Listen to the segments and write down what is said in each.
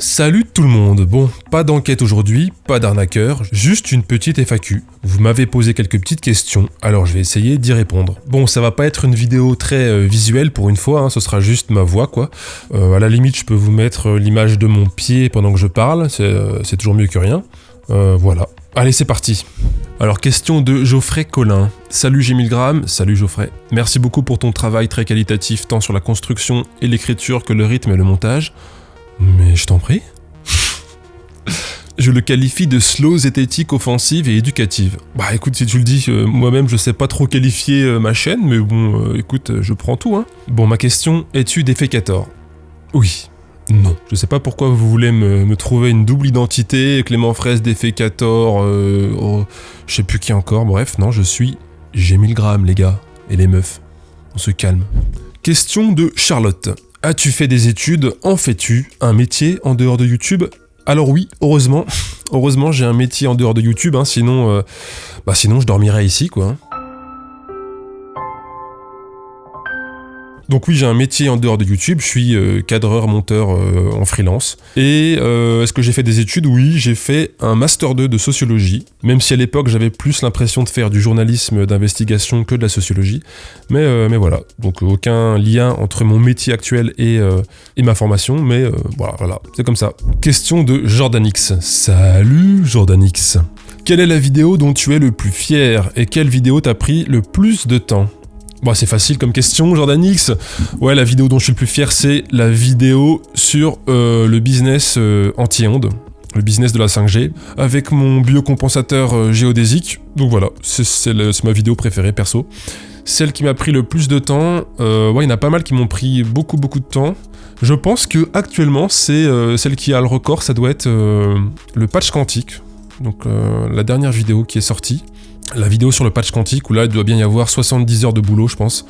Salut tout le monde, bon, pas d'enquête aujourd'hui, pas d'arnaqueur, juste une petite FAQ. Vous m'avez posé quelques petites questions, alors je vais essayer d'y répondre. Bon, ça va pas être une vidéo très visuelle pour une fois, ce sera juste ma voix quoi. À la limite, je peux vous mettre l'image de mon pied pendant que je parle, c'est toujours mieux que rien. Voilà. Allez, c'est parti. Alors, question de Geoffrey Collin. Salut G1000g, salut Geoffrey. Merci beaucoup pour ton travail très qualitatif, tant sur la construction et l'écriture que le rythme et le montage. Mais je t'en prie. Je le qualifie de slow, zététique, offensive et éducative. Bah écoute, si tu le dis, moi-même je sais pas trop qualifier ma chaîne, mais bon, écoute, je prends tout, hein. Bon, ma question, es-tu défécator? Oui. Non. Je sais pas pourquoi vous voulez me trouver une double identité, Clément Fraisse, défécator, je sais plus qui encore, bref, non, je suis G1000g, les gars, et les meufs. On se calme. Question de Charlotte. As-tu fait des études? En fais-tu un métier en dehors de YouTube? Alors oui, heureusement. Heureusement, j'ai un métier en dehors de YouTube, sinon je dormirais ici, quoi. Donc oui, j'ai un métier en dehors de YouTube, je suis cadreur, monteur en freelance. Et est-ce que j'ai fait des études? Oui, j'ai fait un Master 2 de sociologie, même si à l'époque j'avais plus l'impression de faire du journalisme d'investigation que de la sociologie. Mais voilà, donc aucun lien entre mon métier actuel et ma formation, mais voilà, c'est comme ça. Question de Jordanix. Salut Jordanix. Quelle est la vidéo dont tu es le plus fier et quelle vidéo t'a pris le plus de temps? Bon, c'est facile comme question, Jordanix. Ouais, la vidéo dont je suis le plus fier, c'est la vidéo sur le business anti-ondes, le business de la 5G, avec mon biocompensateur géodésique. Donc voilà, c'est ma vidéo préférée, perso. Celle qui m'a pris le plus de temps, ouais, il y en a pas mal qui m'ont pris beaucoup de temps. Je pense que actuellement, c'est celle qui a le record, ça doit être le patch quantique. Donc la dernière vidéo qui est sortie. La vidéo sur le patch quantique, où là, il doit bien y avoir 70 heures de boulot, je pense.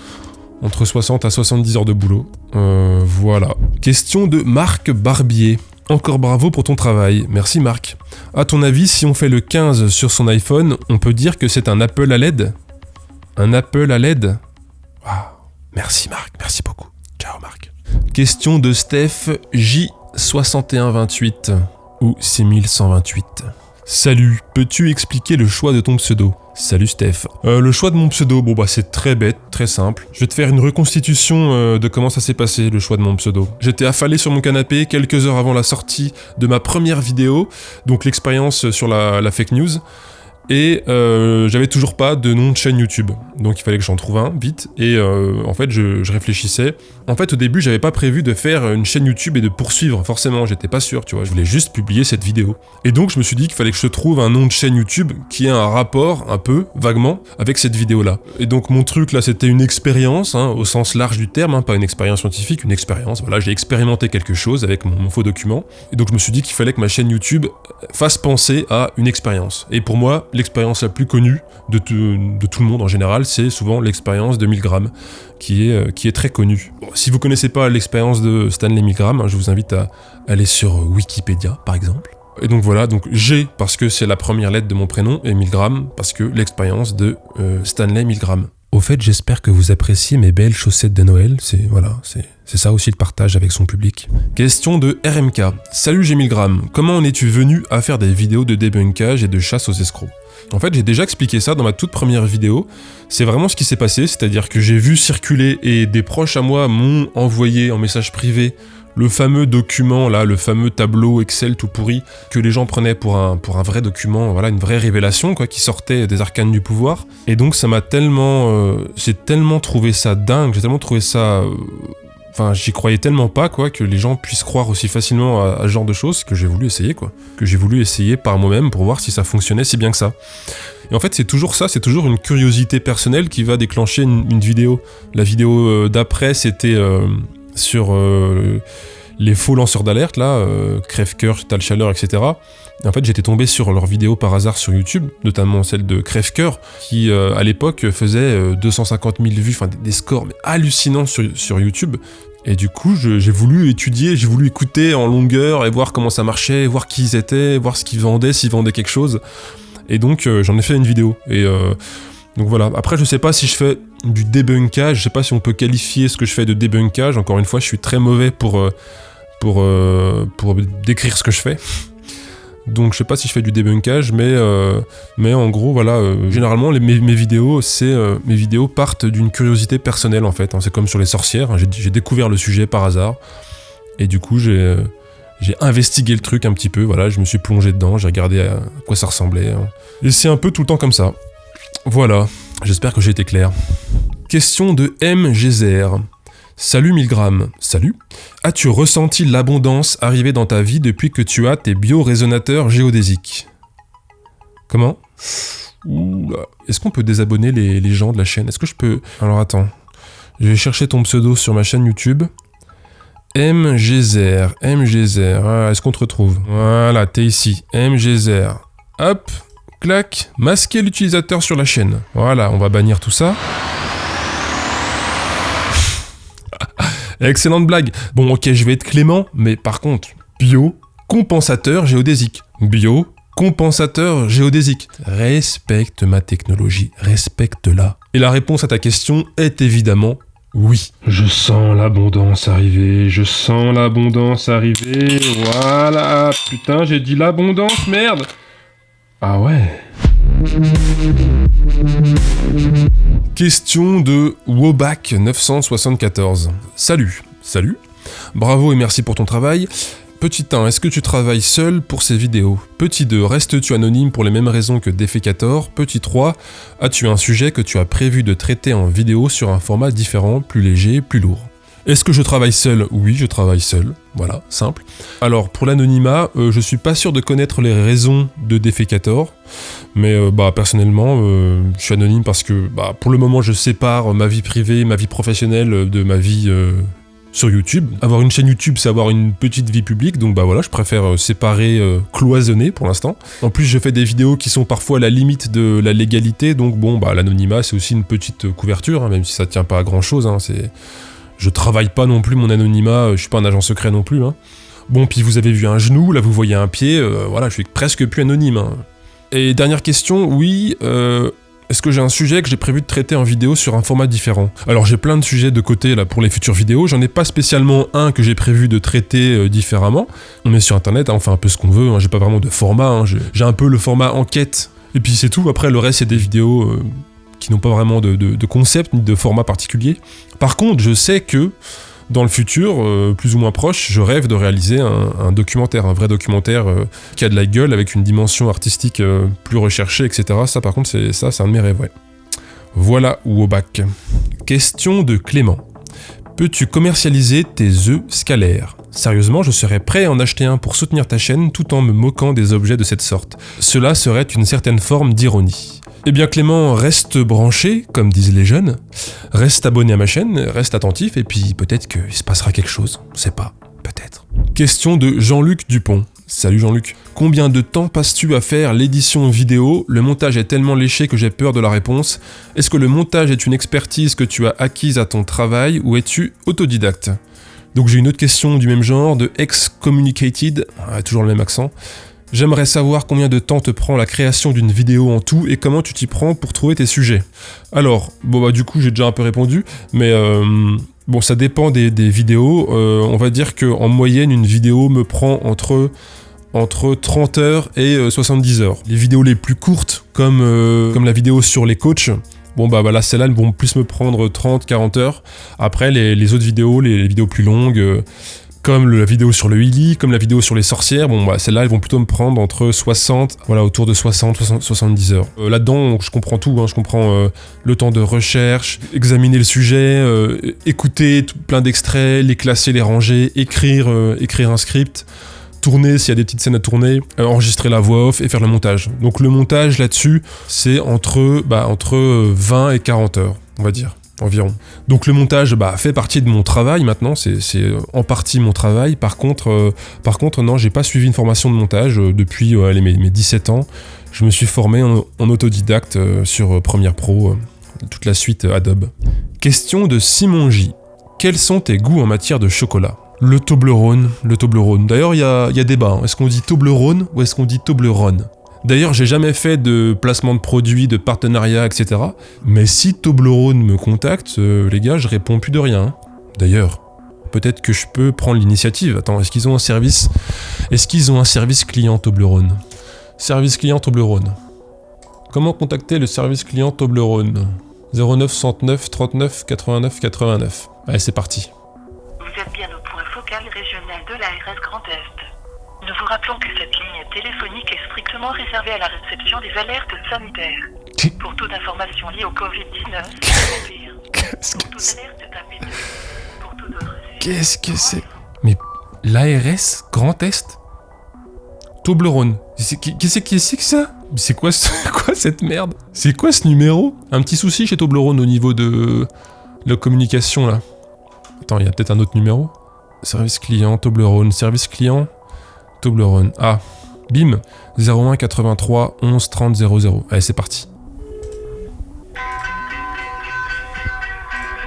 Entre 60 à 70 heures de boulot. Voilà. Question de Marc Barbier. Encore bravo pour ton travail. Merci Marc. À ton avis, si on fait le 15 sur son iPhone, on peut dire que c'est un Apple à LED? Un Apple à LED? Wow. Merci Marc, merci beaucoup. Ciao Marc. Question de Steph J6128 ou 6128. Salut, peux-tu expliquer le choix de ton pseudo? Salut Steph. Le choix de mon pseudo, c'est très bête, très simple. Je vais te faire une reconstitution de comment ça s'est passé, le choix de mon pseudo. J'étais affalé sur mon canapé quelques heures avant la sortie de ma première vidéo, donc l'expérience sur la fake news, et j'avais toujours pas de nom de chaîne YouTube. Donc il fallait que j'en trouve un, vite, et en fait je réfléchissais. En fait au début j'avais pas prévu de faire une chaîne YouTube et de poursuivre, forcément, j'étais pas sûr, tu vois, je voulais juste publier cette vidéo. Et donc je me suis dit qu'il fallait que je trouve un nom de chaîne YouTube qui ait un rapport, un peu, vaguement, avec cette vidéo-là. Et donc mon truc là c'était une expérience, au sens large du terme, pas une expérience scientifique, une expérience, voilà, j'ai expérimenté quelque chose avec mon faux document. Et donc je me suis dit qu'il fallait que ma chaîne YouTube fasse penser à une expérience. Et pour moi, l'expérience la plus connue de tout le monde en général, c'est souvent l'expérience de 1000g, qui est très connue. Bon, si vous connaissez pas l'expérience de Stanley Milgram, je vous invite à aller sur Wikipédia, par exemple. Et donc voilà, donc G parce que c'est la première lettre de mon prénom, et 1000g parce que l'expérience de Stanley Milgram. Au fait, j'espère que vous appréciez mes belles chaussettes de Noël, c'est ça aussi le partage avec son public. Question de RMK. Salut G1000g, comment en es-tu venu à faire des vidéos de débunkage et de chasse aux escrocs? En fait, j'ai déjà expliqué ça dans ma toute première vidéo. C'est vraiment ce qui s'est passé, c'est-à-dire que j'ai vu circuler et des proches à moi m'ont envoyé en message privé le fameux document, là, le fameux tableau Excel tout pourri que les gens prenaient pour un vrai document, voilà, une vraie révélation, quoi, qui sortait des arcanes du pouvoir. Et donc ça m'a tellement... j'ai tellement trouvé ça dingue, j'ai tellement trouvé ça... Enfin, j'y croyais tellement pas, quoi, que les gens puissent croire aussi facilement à ce genre de choses que j'ai voulu essayer, quoi. Que j'ai voulu essayer par moi-même pour voir si ça fonctionnait si bien que ça. Et en fait, c'est toujours ça, c'est toujours une curiosité personnelle qui va déclencher une vidéo. La vidéo d'après, c'était sur les faux lanceurs d'alerte, là, Crève-Cœur, Tal Chaleur, etc. Et en fait, j'étais tombé sur leurs vidéos par hasard sur YouTube, notamment celle de Crève-Cœur, qui à l'époque faisait 250 000 vues, enfin des scores mais hallucinants sur YouTube. Et du coup, j'ai voulu étudier, j'ai voulu écouter en longueur et voir comment ça marchait, voir qui ils étaient, voir ce qu'ils vendaient, s'ils vendaient quelque chose. Et donc, j'en ai fait une vidéo. Et donc voilà. Après, je sais pas si je fais du débunkage, je sais pas si on peut qualifier ce que je fais de débunkage. Encore une fois, je suis très mauvais pour pour décrire ce que je fais. Donc je sais pas si je fais du débunkage, mais en gros voilà, généralement mes vidéos, mes vidéos partent d'une curiosité personnelle en fait, hein. C'est comme sur les sorcières, hein. J'ai découvert le sujet par hasard, et du coup j'ai investigué le truc un petit peu, voilà, je me suis plongé dedans, j'ai regardé à quoi ça ressemblait, hein. Et c'est un peu tout le temps comme ça. Voilà, j'espère que j'ai été clair. Question de MGZR. Salut Milgram, salut. As-tu ressenti l'abondance arriver dans ta vie depuis que tu as tes biorésonateurs géodésiques? Comment? Oula. Est-ce qu'on peut désabonner les gens de la chaîne? Est-ce que je peux... Alors attends, je vais chercher ton pseudo sur ma chaîne YouTube. MGZR, ah, est-ce qu'on te retrouve? Voilà, t'es ici, MGZR. Hop, clac, masquer l'utilisateur sur la chaîne. Voilà, on va bannir tout ça. Excellente blague. Bon, ok, je vais être clément, mais par contre, bio-compensateur géodésique. Bio-compensateur géodésique. Respecte ma technologie, respecte-la. Et la réponse à ta question est évidemment oui. Je sens l'abondance arriver, voilà. Putain, j'ai dit l'abondance, merde. Ah ouais. Question de Woback974. Salut. Bravo et merci pour ton travail. Petit 1, est-ce que tu travailles seul pour ces vidéos? Petit 2, restes-tu anonyme pour les mêmes raisons que Defecator? Petit 3, as-tu un sujet que tu as prévu de traiter en vidéo sur un format différent, plus léger, plus lourd? Est-ce que je travaille seul? Oui, je travaille seul. Voilà, simple. Alors, pour l'anonymat, je suis pas sûr de connaître les raisons de Defecator, mais personnellement, je suis anonyme parce que, pour le moment, je sépare ma vie privée, ma vie professionnelle de ma vie sur YouTube. Avoir une chaîne YouTube, c'est avoir une petite vie publique, donc voilà, je préfère séparer, cloisonner pour l'instant. En plus, je fais des vidéos qui sont parfois à la limite de la légalité, donc l'anonymat, c'est aussi une petite couverture, hein, même si ça tient pas à grand-chose, hein, Je travaille pas non plus mon anonymat, je suis pas un agent secret non plus, hein. Bon, puis vous avez vu un genou, là vous voyez un pied, voilà, je suis presque plus anonyme, hein. Et dernière question, oui, est-ce que j'ai un sujet que j'ai prévu de traiter en vidéo sur un format différent? Alors j'ai plein de sujets de côté là pour les futures vidéos, j'en ai pas spécialement un que j'ai prévu de traiter différemment. On est sur internet, hein, on fait un peu ce qu'on veut, hein, j'ai pas vraiment de format, hein, j'ai un peu le format enquête, et puis c'est tout, après le reste c'est des vidéos... qui n'ont pas vraiment de concept ni de format particulier. Par contre, je sais que dans le futur, plus ou moins proche, je rêve de réaliser un documentaire, un vrai documentaire qui a de la gueule, avec une dimension artistique plus recherchée, etc. Ça, par contre, c'est un de mes rêves, ouais. Voilà, Woback. Question de Clément. Peux-tu commercialiser tes œufs scalaires? Sérieusement, je serais prêt à en acheter un pour soutenir ta chaîne tout en me moquant des objets de cette sorte. Cela serait une certaine forme d'ironie. Eh bien Clément, reste branché, comme disent les jeunes, reste abonné à ma chaîne, reste attentif, et puis peut-être qu'il se passera quelque chose, on sait pas, peut-être. Question de Jean-Luc Dupont. Salut Jean-Luc. Combien de temps passes-tu à faire l'édition vidéo? Le montage est tellement léché que j'ai peur de la réponse. Est-ce que le montage est une expertise que tu as acquise à ton travail, ou es-tu autodidacte? Donc j'ai une autre question du même genre, de Excommunicated, toujours le même accent. J'aimerais savoir combien de temps te prend la création d'une vidéo en tout et comment tu t'y prends pour trouver tes sujets. Alors, du coup j'ai déjà un peu répondu, mais ça dépend des vidéos. On va dire qu'en moyenne une vidéo me prend entre 30 heures et 70 heures. Les vidéos les plus courtes, comme la vidéo sur les coachs, celles-là elles vont plus me prendre 30-40 heures. Après les autres vidéos, les vidéos plus longues... comme la vidéo sur le Healy, comme la vidéo sur les sorcières, celles-là, elles vont plutôt me prendre entre 60, autour de 70 heures. Là-dedans, je comprends tout, hein, je comprends le temps de recherche, examiner le sujet, écouter plein d'extraits, les classer, les ranger, écrire un script, tourner s'il y a des petites scènes à tourner, enregistrer la voix off et faire le montage. Donc le montage là-dessus, c'est entre 20 et 40 heures, on va dire. Environ. Donc le montage fait partie de mon travail maintenant, c'est en partie mon travail. Par contre non, j'ai pas suivi une formation de montage depuis mes 17 ans. Je me suis formé en autodidacte sur Premiere Pro, toute la suite Adobe. Question de Simon J. Quels sont tes goûts en matière de chocolat? Le Toblerone. D'ailleurs il y a débat, hein. Est-ce qu'on dit Toblerone ou est-ce qu'on dit Toblerone? D'ailleurs, j'ai jamais fait de placement de produits, de partenariat, etc. Mais si Toblerone me contacte, les gars, je réponds plus de rien. D'ailleurs, peut-être que je peux prendre l'initiative. Attends, est-ce qu'ils ont un service client Toblerone? Service client Toblerone. Comment contacter le service client Toblerone? 09 69 39 89 89. Allez, c'est parti. Vous êtes bien au point focal régional de l'ARS Grand Est. Nous vous rappelons que cette ligne téléphonique est strictement réservée à la réception des alertes sanitaires. Pour toute information liée au Covid-19, tapez 1. Qu'est-ce Pour que toute c'est? alerte, tapez 2. Pour tout autre sujet, Qu'est-ce que c'est? Mais l'ARS Grand Est? Toblerone. Qu'est-ce que c'est que ça? C'est quoi cette merde? C'est quoi ce numéro? Un petit souci chez Toblerone au niveau de la communication là. Attends, il y a peut-être un autre numéro? Service client, Toblerone. Service client, Toblerone. Ah, bim. 01 83 11 30 00. Allez, c'est parti.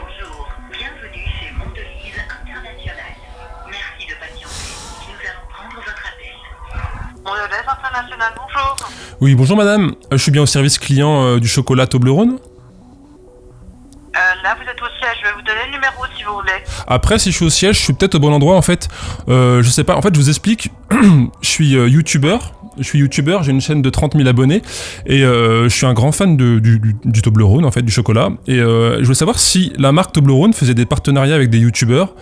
bonjour, bienvenue chez Mondelez International. Merci de patienter. Nous allons prendre votre appel. Mondelez International, bonjour. Oui, bonjour madame. Je suis bien au service client du chocolat Toblerone. Là, vous êtes au siège. Je vais vous donner le numéro si vous voulez. Après, si je suis au siège, je suis peut-être au bon endroit en fait. Je sais pas. En fait, je vous explique. Je suis youtubeur. J'ai une chaîne de 30 000 abonnés et je suis un grand fan du Toblerone, en fait, du chocolat. Et je voulais savoir si la marque Toblerone faisait des partenariats avec des youtubeurs,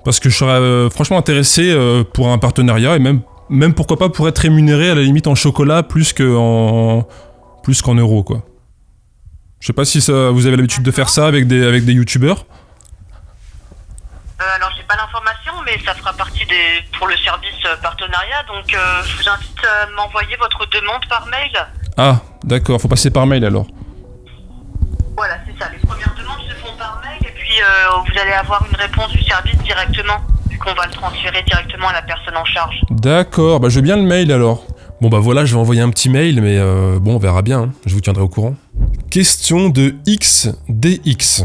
parce que je serais franchement intéressé pour un partenariat et même pourquoi pas pour être rémunéré à la limite en chocolat plus qu'en euros, quoi. Je sais pas si vous avez l'habitude de faire ça avec des youtubeurs. Alors, j'ai pas l'information, mais ça fera partie pour le service partenariat. Donc, je vous invite à m'envoyer votre demande par mail. Ah, d'accord, faut passer par mail alors. Voilà, c'est ça. Les premières demandes se font par mail et puis vous allez avoir une réponse du service directement, vu qu'on va le transférer directement à la personne en charge. D'accord, bah je veux bien le mail alors. Bon bah voilà, je vais envoyer un petit mail, mais bon, on verra bien, hein. Je vous tiendrai au courant. Question de XDX.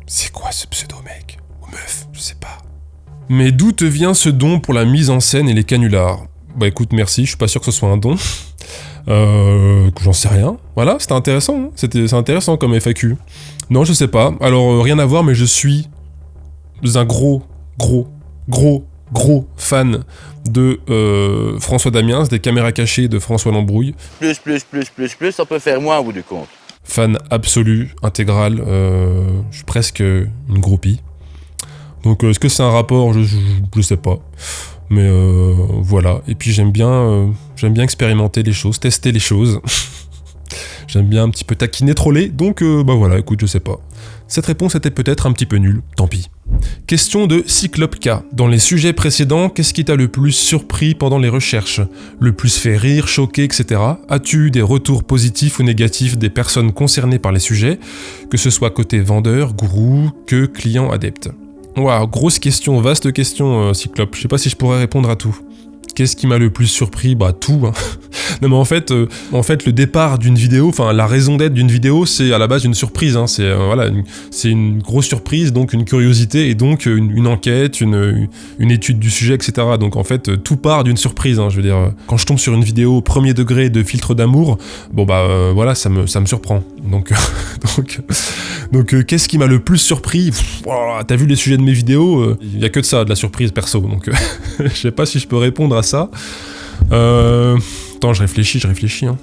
C'est quoi ce pseudo, mec? Ou meuf, je sais pas. Mais d'où te vient ce don pour la mise en scène et les canulars? Bah écoute, merci, je suis pas sûr que ce soit un don. J'en sais rien. Voilà, c'était intéressant, hein. C'est intéressant comme FAQ. Non, je sais pas. Alors, rien à voir, mais je suis un gros fan de François Damiens, des caméras cachées de François Lambrouille. Plus, ça peut faire moins au bout du compte. Fan absolu, intégral, je suis presque une groupie. Donc est-ce que c'est un rapport? Je sais pas. Mais voilà. Et puis j'aime bien expérimenter les choses, tester les choses. J'aime bien un petit peu taquiner, troller. Donc bah voilà, écoute, je sais pas. Cette réponse était peut-être un petit peu nulle, tant pis. Question de Cyclope K. Dans les sujets précédents, qu'est-ce qui t'a le plus surpris pendant les recherches? Le plus fait rire, choquer, etc. As-tu eu des retours positifs ou négatifs des personnes concernées par les sujets, que ce soit côté vendeur, gourou, que client adepte? Waouh, grosse question, vaste question, Cyclope. Je sais pas si je pourrais répondre à tout. Qu'est-ce qui m'a le plus surpris? Bah tout, hein. Non mais en fait, le départ d'une vidéo, enfin la raison d'être d'une vidéo, c'est à la base une surprise, hein. C'est voilà, c'est une grosse surprise, donc une curiosité et donc une enquête, une étude du sujet, etc. Donc en fait, tout part d'une surprise, hein. Je veux dire, quand je tombe sur une vidéo premier degré de filtre d'amour, bon bah voilà, ça me surprend. Donc qu'est-ce qui m'a le plus surpris? Voilà, t'as vu les sujets de mes vidéos, y a que de ça, de la surprise perso. Donc je sais pas si je peux répondre à ça. Attends, je réfléchis, hein.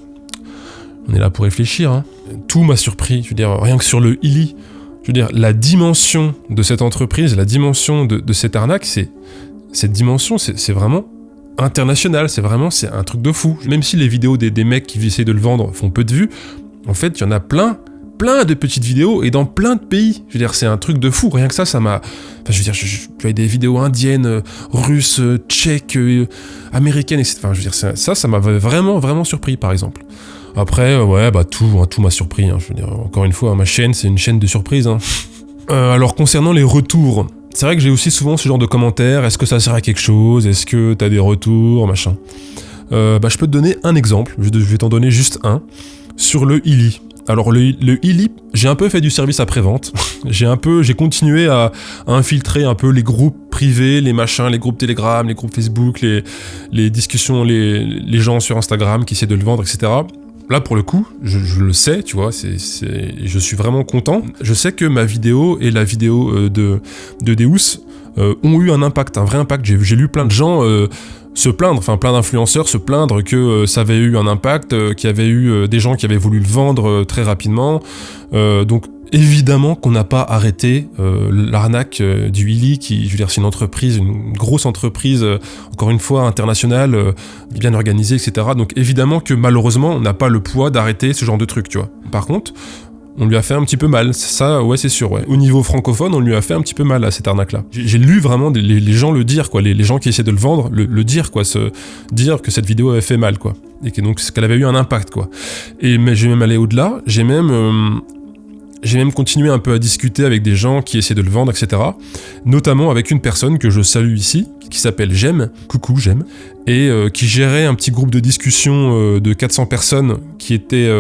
On est là pour réfléchir, hein. Tout m'a surpris, je veux dire, rien que sur le Illy. Je veux dire, la dimension de cette entreprise, la dimension de cette arnaque, cette dimension, c'est vraiment international, c'est un truc de fou. Même si les vidéos des mecs qui essaient de le vendre font peu de vues, en fait, il y en a plein de petites vidéos et dans plein de pays. Je veux dire, c'est un truc de fou. Rien que ça m'a... Enfin, je veux dire, je voyais des vidéos indiennes, russes, tchèques, américaines, etc. Enfin, je veux dire, ça m'avait vraiment surpris, par exemple. Après, ouais, bah tout m'a surpris, hein. Je veux dire, encore une fois, ma chaîne, c'est une chaîne de surprises, hein. Alors, concernant les retours, c'est vrai que j'ai aussi souvent ce genre de commentaires. Est-ce que ça sert à quelque chose? Est-ce que t'as des retours, machin? Bah, je peux te donner un exemple. Je vais t'en donner juste un. Sur le Illy. Alors le Illy, j'ai un peu fait du service après-vente. J'ai continué à infiltrer un peu les groupes privés, les machins, les groupes Telegram, les groupes Facebook, les discussions, les gens sur Instagram qui essaient de le vendre, etc. Là, pour le coup, je le sais, tu vois, je suis vraiment content. Je sais que ma vidéo et la vidéo de Deus ont eu un impact, un vrai impact. J'ai lu plein de gens se plaindre, enfin plein d'influenceurs se plaindre que ça avait eu un impact, qu'il y avait eu des gens qui avaient voulu le vendre très rapidement. Donc évidemment qu'on n'a pas arrêté l'arnaque du Illy, qui, je veux dire, c'est une entreprise, une grosse entreprise, encore une fois internationale, bien organisée, etc. Donc évidemment que malheureusement on n'a pas le poids d'arrêter ce genre de truc, tu vois. Par contre, on lui a fait un petit peu mal, ça, ouais, c'est sûr, ouais. Au niveau francophone, on lui a fait un petit peu mal à cette arnaque-là. J'ai lu vraiment les gens le dire, quoi, les gens qui essaient de le vendre, le dire, quoi, dire que cette vidéo avait fait mal, quoi, et que donc qu'elle avait eu un impact, quoi. Mais j'ai même allé au-delà, j'ai même continué un peu à discuter avec des gens qui essaient de le vendre, etc. Notamment avec une personne que je salue ici, qui s'appelle Jem, coucou Jem, et qui gérait un petit groupe de discussion de 400 personnes qui étaient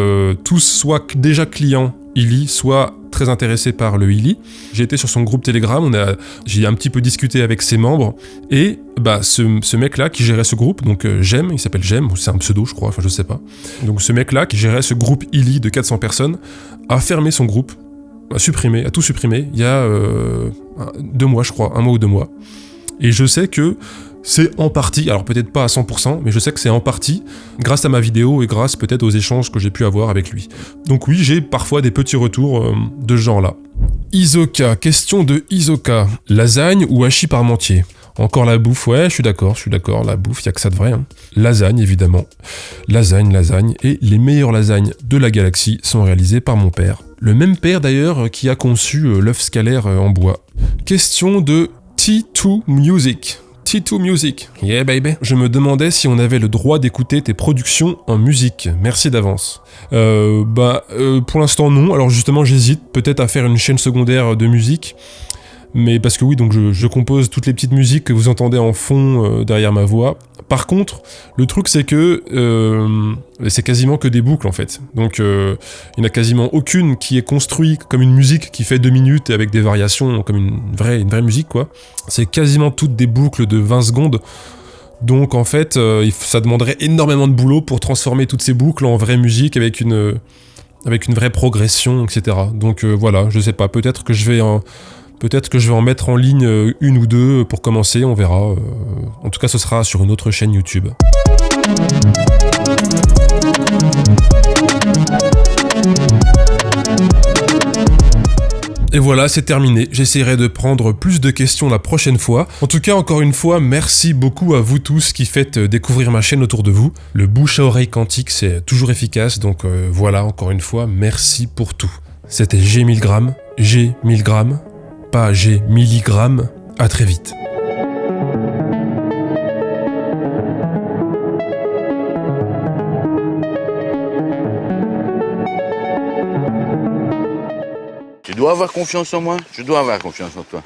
tous soit déjà clients Illy, soit très intéressés par le Illy. J'ai été sur son groupe Telegram, j'ai un petit peu discuté avec ses membres, et bah ce mec-là qui gérait ce groupe, donc Jem, il s'appelle Jem, ou c'est un pseudo je crois, enfin je sais pas. Donc ce mec-là qui gérait ce groupe Illy de 400 personnes, a fermé son groupe, a tout supprimé, il y a 2 mois je crois, 1 mois ou 2 mois. Et je sais que c'est en partie, alors peut-être pas à 100%, mais je sais que c'est en partie grâce à ma vidéo et grâce peut-être aux échanges que j'ai pu avoir avec lui. Donc oui, j'ai parfois des petits retours de ce genre-là. Isoka, question de Isoka. Lasagne ou hachis parmentier? Encore la bouffe, ouais, je suis d'accord, la bouffe, y a que ça de vrai. Hein. Lasagne, évidemment. Lasagne, et les meilleures lasagnes de la galaxie sont réalisées par mon père. Le même père d'ailleurs qui a conçu l'œuf scalaire en bois. Question de T2 Music. T2 Music, yeah baby. Je me demandais si on avait le droit d'écouter tes productions en musique. Merci d'avance. Pour l'instant non. Alors justement, j'hésite peut-être à faire une chaîne secondaire de musique. Mais parce que oui, donc je compose toutes les petites musiques que vous entendez en fond derrière ma voix. Par contre, le truc c'est que c'est quasiment que des boucles en fait. Donc il n'y en a quasiment aucune qui est construite comme une musique qui fait 2 minutes et avec des variations comme une vraie musique quoi. C'est quasiment toutes des boucles de 20 secondes. Donc en fait, ça demanderait énormément de boulot pour transformer toutes ces boucles en vraie musique avec une vraie progression, etc. Donc voilà, je sais pas, peut-être que je vais en mettre en ligne 1 ou 2 pour commencer, on verra. En tout cas, ce sera sur une autre chaîne YouTube. Et voilà, c'est terminé. J'essaierai de prendre plus de questions la prochaine fois. En tout cas, encore une fois, merci beaucoup à vous tous qui faites découvrir ma chaîne autour de vous. Le bouche à oreille quantique, c'est toujours efficace. Donc voilà, encore une fois, merci pour tout. C'était G1000 grammes, G1000 grammes. Pas G milligrammes, à très vite. Tu dois avoir confiance en moi, je dois avoir confiance en toi.